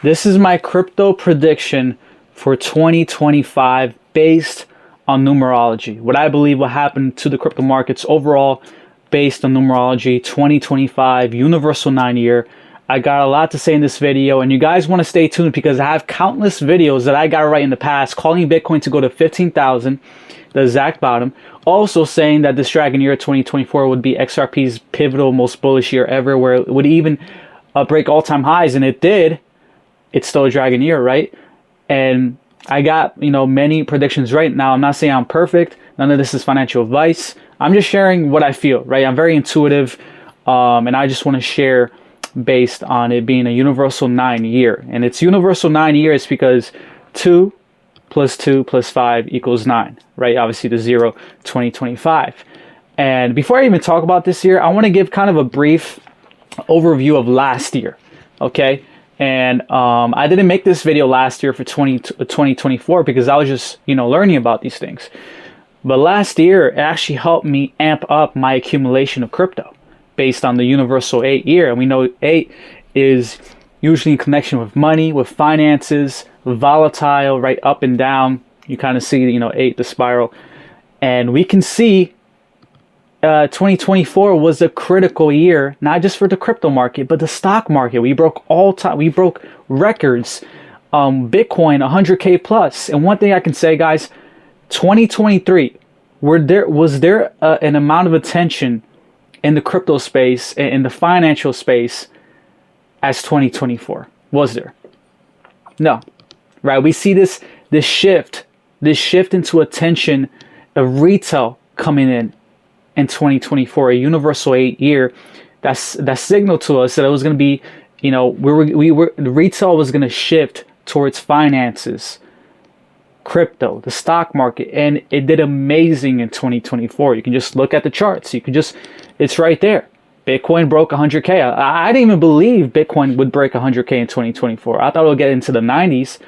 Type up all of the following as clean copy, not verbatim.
This is my crypto prediction for 2025 based on numerology. What I believe will happen to the crypto markets overall based on numerology, 2025 universal 9-year. I got a lot to say in this video, and you guys want to stay tuned because I have countless videos that I got right in the past calling Bitcoin to go to 15,000, the exact bottom. Also saying that this dragon year 2024 would be XRP's pivotal, most bullish year ever, where it would even break all-time highs, and it did. It's still a dragon year, right? And I got, many predictions right now. I'm not saying I'm perfect. None of this is financial advice. I'm just sharing what I feel, right? I'm very intuitive, and I just want to share based on it being a universal 9-year. And it's universal 9 years because 2 plus 2 plus 5 equals 9, right? Obviously the 0, 2025. And before I even talk about this year, I want to give kind of a brief overview of last year, okay? And I didn't make this video last year for 2024 because I was just, learning about these things. But last year, it actually helped me amp up my accumulation of crypto based on the universal 8 year. And we know 8 is usually in connection with money, with finances, volatile, right, up and down. You kind of see, 8, the spiral. And we can see 2024 was a critical year, not just for the crypto market, but the stock market. We broke records. Bitcoin 100K plus. And one thing I can say, guys, 2023, was there an amount of attention in the crypto space, in the financial space, as 2024? Was there? No, right? We see this shift into attention of retail coming in 2024, a universal 8 year. That signaled to us that it was going to be, the retail was going to shift towards finances, crypto, the stock market, and it did amazing in 2024. You can just look at the charts. It's right there. Bitcoin broke 100K. I didn't even believe Bitcoin would break 100K in 2024. I thought it would get into the 90s,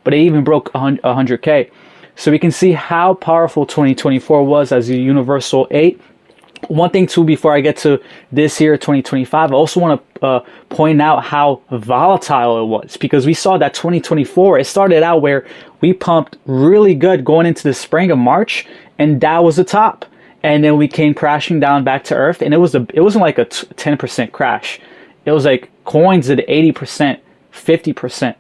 but it even broke 100K. So we can see how powerful 2024 was as a universal 8. One thing too, before I get to this year, 2025, I also want to point out how volatile it was, because we saw that 2024, it started out where we pumped really good going into the spring of March, and that was the top. And then we came crashing down back to earth, and it wasn't like a 10% crash. It was like coins did 80%, 50%.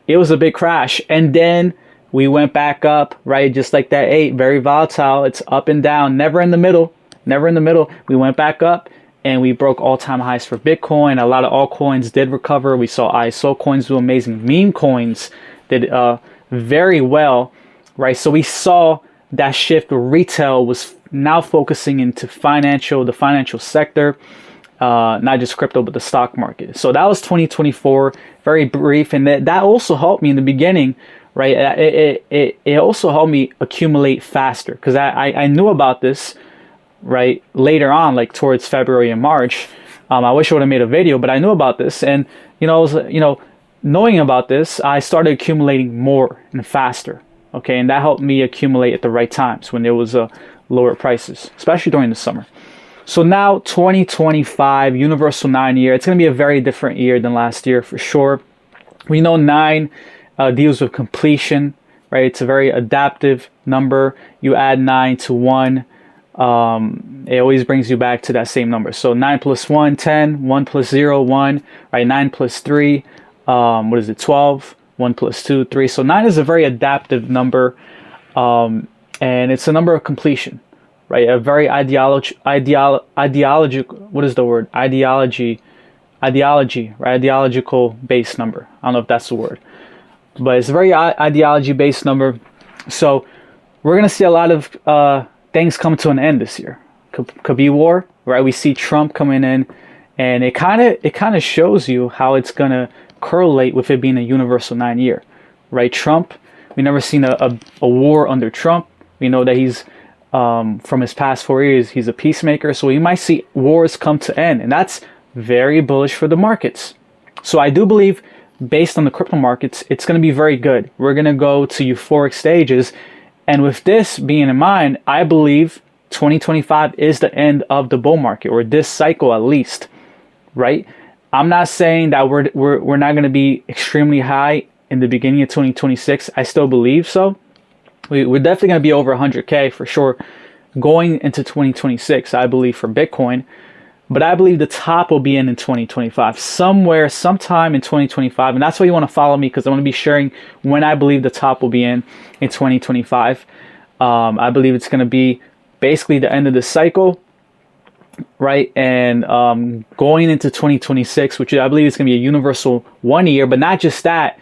It was a big crash. And then we went back up, right? Just like that 8, very volatile. It's up and down, never in the middle. Never in the middle. We went back up and we broke all-time highs for Bitcoin. A lot of altcoins did recover. We saw ISO coins do amazing. Meme coins did very well, right? So we saw that shift where retail was now focusing into the financial sector, not just crypto, but the stock market. So that was 2024, very brief. And that also helped me in the beginning, right? It also helped me accumulate faster because I knew about this, right, later on, like towards February and March. I wish I would have made a video, but I knew about this, and knowing about this, I started accumulating more and faster. Okay, and that helped me accumulate at the right times when there was lower prices, especially during the summer. So now 2025 universal 9 year, it's going to be a very different year than last year for sure. We know 9 deals with completion, right? It's a very adaptive number. You add 9 to 1. It always brings you back to that same number. So 9 plus 1, 10, 1 plus 0, 1, right? 9 plus 3, 12, 1 plus 2, 3. So 9 is a very adaptive number, and it's a number of completion, right? A very ideological, what is the word? Ideology, right? Ideological based number. I don't know if that's the word, but it's a very ideology based number. So we're going to see a lot of, things come to an end this year. Could be war, right? We see Trump coming in, and it kind of shows you how it's gonna correlate with it being a universal 9 year, right? Trump, we never seen a war under Trump. We know that he's from his past 4 years, he's a peacemaker. So we might see wars come to end, and that's very bullish for the markets. So I do believe, based on the crypto markets, it's gonna be very good. We're gonna go to euphoric stages. And with this being in mind, I believe 2025 is the end of the bull market, or this cycle at least, right? I'm not saying that we're not going to be extremely high in the beginning of 2026. I still believe so. We're definitely going to be over 100K for sure going into 2026, I believe, for Bitcoin. But I believe the top will be in 2025, sometime in 2025. And that's why you want to follow me, because I'm going to be sharing when I believe the top will be in 2025. I believe it's going to be basically the end of the cycle, right? And going into 2026, which I believe is going to be a universal 1 year, but not just that,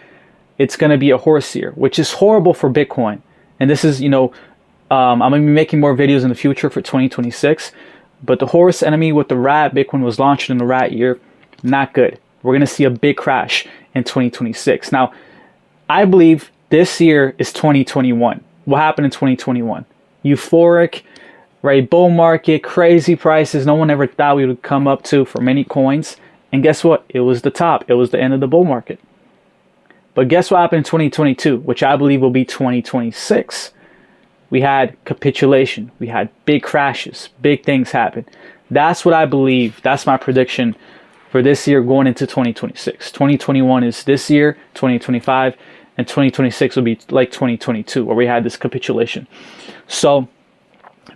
it's going to be a horse year, which is horrible for Bitcoin. And this is, I'm going to be making more videos in the future for 2026. But the horse enemy with the rat, Bitcoin was launched in the rat year, not good. We're going to see a big crash in 2026. Now, I believe this year is 2021. What happened in 2021? Euphoric, right? Bull market, crazy prices. No one ever thought we would come up to for many coins. And guess what? It was the top. It was the end of the bull market. But guess what happened in 2022, which I believe will be 2026? We had capitulation. We had big crashes. Big things happen. That's what I believe. That's my prediction for this year going into 2026. 2021 is this year, 2025, and 2026 will be like 2022, where we had this capitulation. So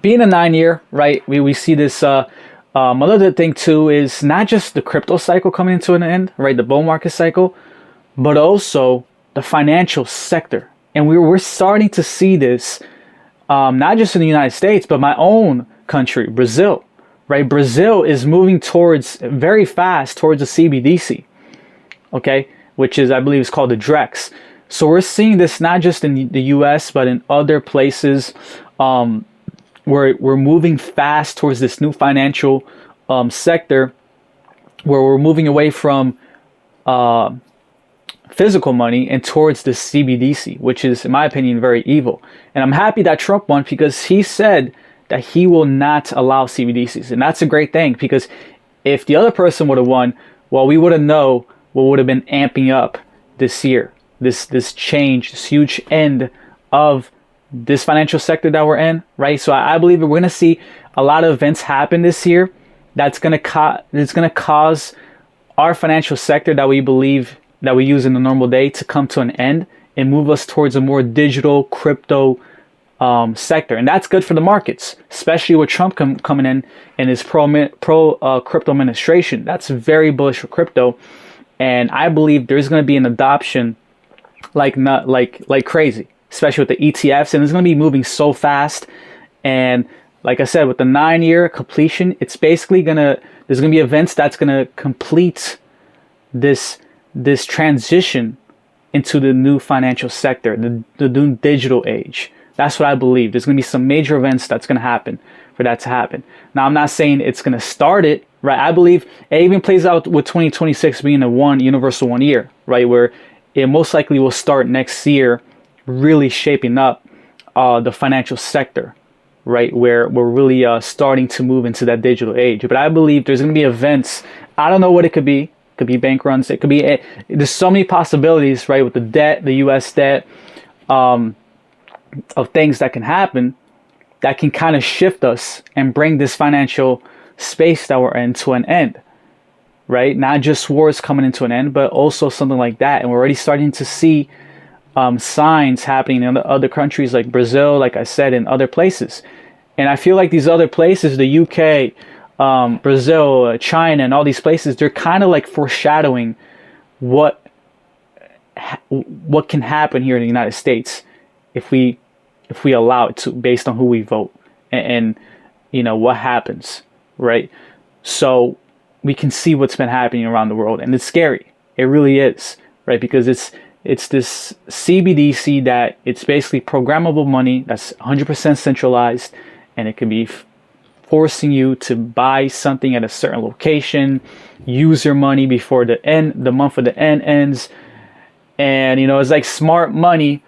being a 9-year, right, we see this. Another thing too is not just the crypto cycle coming into an end, right, the bull market cycle, but also the financial sector. And we're starting to see this not just in the United States, but my own country, Brazil, right? Brazil is moving very fast towards the CBDC, okay? Which is, I believe, is called the Drex. So we're seeing this not just in the US, but in other places where we're moving fast towards this new financial sector, where we're moving away from physical money and towards the CBDC, which is, in my opinion, very evil. And I'm happy that Trump won, because he said that he will not allow CBDCs. And that's a great thing, because if the other person would have won, well, we would have known what would have been amping up this year, this change, this huge end of this financial sector that we're in, right? So I believe we're going to see a lot of events happen this year that's going to cause our financial sector that we believe that we use in the normal day to come to an end and move us towards a more digital crypto sector. And that's good for the markets, especially with Trump coming in and his pro crypto administration. That's very bullish for crypto. And I believe there's going to be an adoption like crazy, especially with the ETFs. And it's going to be moving so fast. And like I said, with the 9-year completion, it's basically there's going to be events that's going to complete this transition into the new financial sector, the new digital age. That's what I believe. There's going to be some major events that's going to happen for that to happen. Now, I'm not saying it's going to start it, right? I believe it even plays out with 2026 being a universal 1 year, right? Where it most likely will start next year, really shaping up the financial sector, right? Where we're really starting to move into that digital age. But I believe there's going to be events. I don't know what it could be. Could be bank runs. It could be, there's so many possibilities, right? With the debt, the US debt, of things that can happen that can kind of shift us and bring this financial space that we're in to an end, right? Not just wars coming into an end, but also something like that. And we're already starting to see signs happening in other countries like Brazil, like I said, in other places. And I feel like these other places, the UK, Brazil, China, and all these places, they're kind of like foreshadowing what can happen here in the United States if we allow it to, based on who we vote and what happens, right? So we can see what's been happening around the world, and it's scary. It really is, right? Because it's this CBDC that it's basically programmable money that's 100% centralized, and it can be forcing you to buy something at a certain location, use your money before the month of the end ends. And, it's like smart money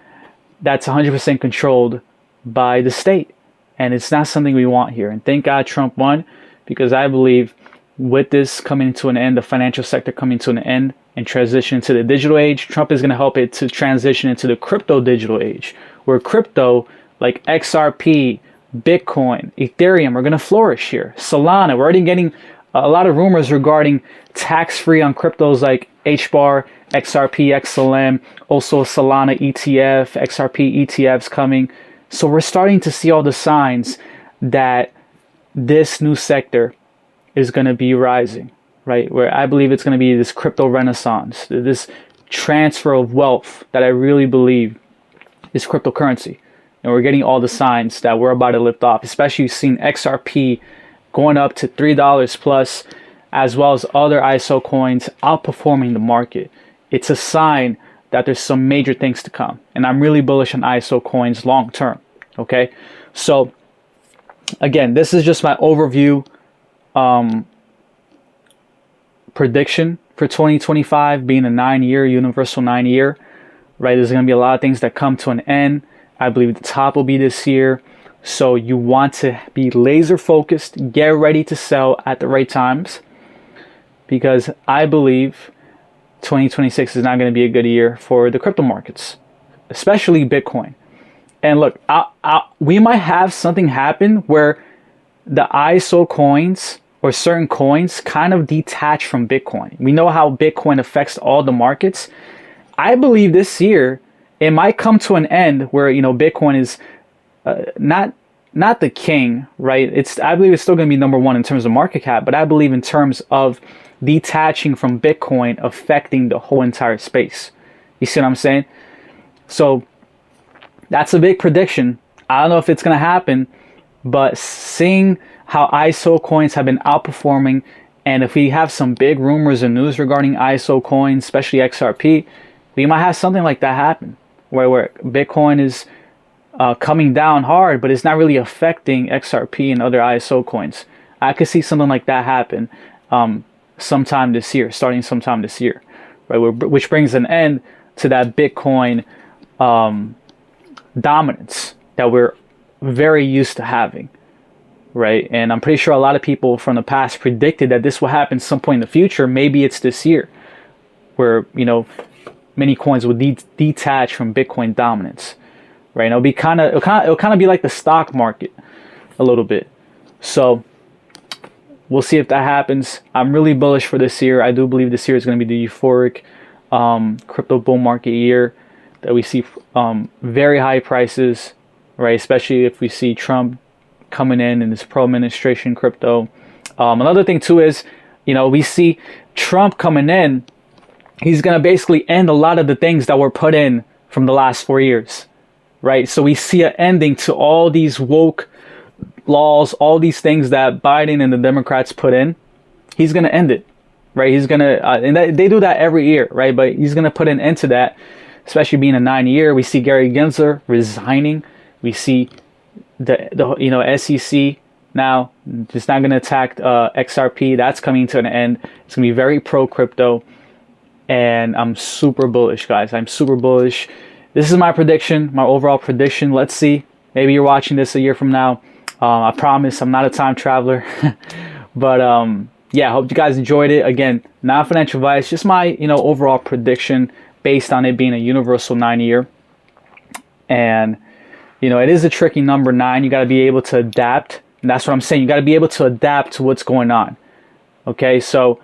that's 100% controlled by the state. And it's not something we want here. And thank God Trump won, because I believe with this coming to an end, the financial sector coming to an end and transition to the digital age, Trump is going to help it to transition into the crypto digital age, where crypto like XRP, Bitcoin, Ethereum are going to flourish here. Solana, we're already getting a lot of rumors regarding tax-free on cryptos like HBAR, XRP, XLM, also Solana ETF, XRP ETFs coming. So we're starting to see all the signs that this new sector is going to be rising, right? Where I believe it's going to be this crypto renaissance, this transfer of wealth that I really believe is cryptocurrency. And we're getting all the signs that we're about to lift off, especially you've seen XRP going up to $3 plus, as well as other ISO coins outperforming the market. It's a sign that there's some major things to come. And I'm really bullish on ISO coins long term. Okay. So again, this is just my overview prediction for 2025 being a 9-year, universal 9-year, right? There's going to be a lot of things that come to an end. I believe the top will be this year. So you want to be laser focused, get ready to sell at the right times, because I believe 2026 is not going to be a good year for the crypto markets, especially Bitcoin. And look, we might have something happen where the ISO coins or certain coins kind of detach from Bitcoin. We know how Bitcoin affects all the markets. I believe this year it might come to an end where, you know, Bitcoin is not the king, right? I believe it's still going to be number one in terms of market cap, but I believe in terms of detaching from Bitcoin affecting the whole entire space. You see what I'm saying? So that's a big prediction. I don't know if it's going to happen, but seeing how ISO coins have been outperforming, and if we have some big rumors and news regarding ISO coins, especially XRP, we might have something like that happen, where Bitcoin is coming down hard, but it's not really affecting XRP and other ISO coins. I could see something like that happen sometime this year, starting sometime this year, right? Which brings an end to that Bitcoin dominance that we're very used to having, right? And I'm pretty sure a lot of people from the past predicted that this will happen some point in the future. Maybe it's this year, where, you know, many coins will detach from Bitcoin dominance, right? And it'll kind of be like the stock market a little bit. So we'll see if that happens. I'm really bullish for this year. I do believe this year is going to be the euphoric crypto bull market year that we see very high prices, right? Especially if we see Trump coming in this pro-administration crypto. Another thing too is, you know, we see Trump coming in. He's going to basically end a lot of the things that were put in from the last 4 years, right? So we see an ending to all these woke laws, all these things that Biden and the Democrats put in. He's going to end it, right? He's going to, and they do that every year, right? But he's going to put an end to that, especially being a 9-year. We see Gary Gensler resigning. We see the SEC now just not going to attack XRP. That's coming to an end. It's going to be very pro crypto. And I'm super bullish, guys. I'm super bullish. This is my prediction, my overall prediction. Let's see. Maybe you're watching this a year from now. I promise I'm not a time traveler. But yeah, I hope you guys enjoyed it. Again, not financial advice, just my overall prediction based on it being a universal 9-year. And it is a tricky number 9. You got to be able to adapt. And that's what I'm saying. You got to be able to adapt to what's going on. Okay, so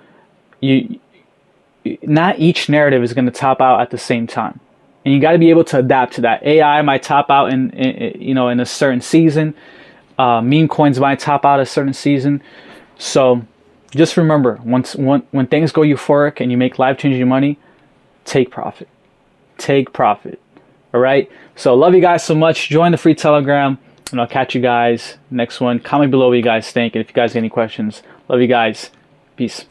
not each narrative is going to top out at the same time, and you got to be able to adapt to that. AI might top out in a certain season. Meme coins might top out a certain season. So just remember, when things go euphoric and you make life-changing money, take profit. Take profit. All right. So love you guys so much. Join the free Telegram, and I'll catch you guys next one. Comment below what you guys think, and if you guys have any questions. Love you guys. Peace.